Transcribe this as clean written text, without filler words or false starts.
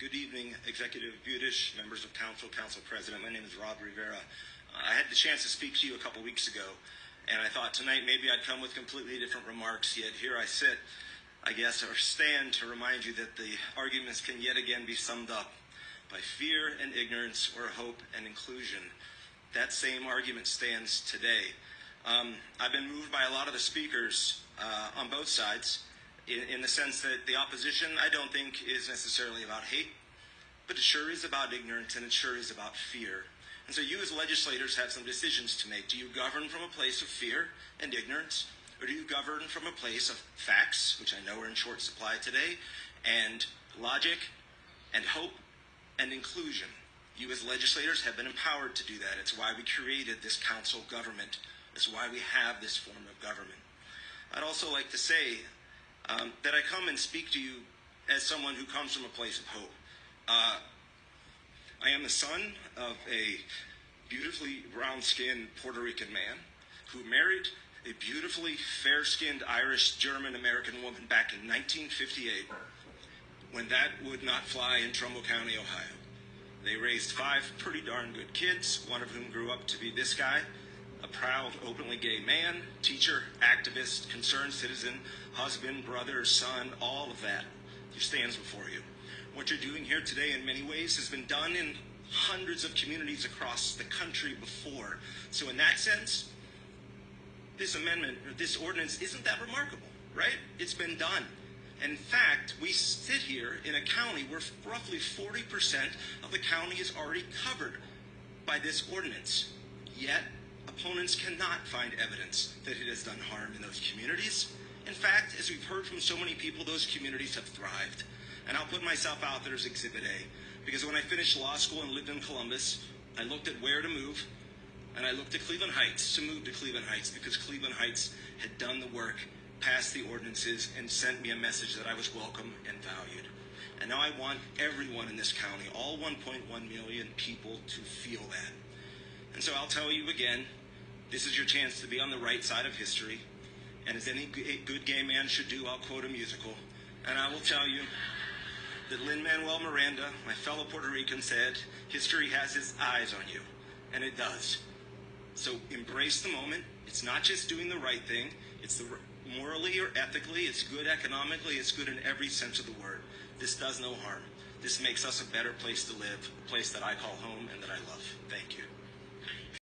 Good evening, Executive Budish, members of council, council president. My name is Rob Rivera. I had the chance to speak to you a couple weeks ago, and I thought tonight maybe I'd come with completely different remarks, yet here I sit, I guess, or stand to remind you that the arguments can yet again be summed up by fear and ignorance or hope and inclusion. That same argument stands today. I've been moved by a lot of the speakers on both sides in the sense that the opposition, I don't think, is necessarily about hate, but it sure is about ignorance, and it sure is about fear. And so you as legislators have some decisions to make. Do you govern from a place of fear and ignorance, or do you govern from a place of facts, which I know are in short supply today, and logic and hope and inclusion? You as legislators have been empowered to do that. It's why we created this council government. It's why we have this form of government. I'd also like to say that I come and speak to you as someone who comes from a place of hope. I am the son of a beautifully brown-skinned Puerto Rican man who married a beautifully fair-skinned Irish German-American woman back in 1958, when that would not fly in Trumbull County, Ohio. They raised 5 pretty darn good kids, one of whom grew up to be this guy, a proud, openly gay man, teacher, activist, concerned citizen, husband, brother, son, all of that stands before you. What you're doing here today in many ways has been done in hundreds of communities across the country before. So in that sense, this amendment, or this ordinance, isn't that remarkable, right? It's been done. And in fact, we sit here in a county where roughly 40% of the county is already covered by this ordinance. Yet, opponents cannot find evidence that it has done harm in those communities. In fact, as we've heard from so many people, those communities have thrived. And I'll put myself out there as Exhibit A, because when I finished law school and lived in Columbus, I looked at where to move, and I looked at Cleveland Heights to move to Cleveland Heights, because Cleveland Heights had done the work, passed the ordinances, and sent me a message that I was welcome and valued. And now I want everyone in this county, all 1.1 million people, to feel that. And so I'll tell you again, this is your chance to be on the right side of history. And as any good gay man should do, I'll quote a musical. And I will tell you that Lin-Manuel Miranda, my fellow Puerto Rican, said, history has its eyes on you. And it does. So embrace the moment. It's not just doing the right thing. It's the morally or ethically. It's good economically. It's good in every sense of the word. This does no harm. This makes us a better place to live, a place that I call home and that I love. Thank you.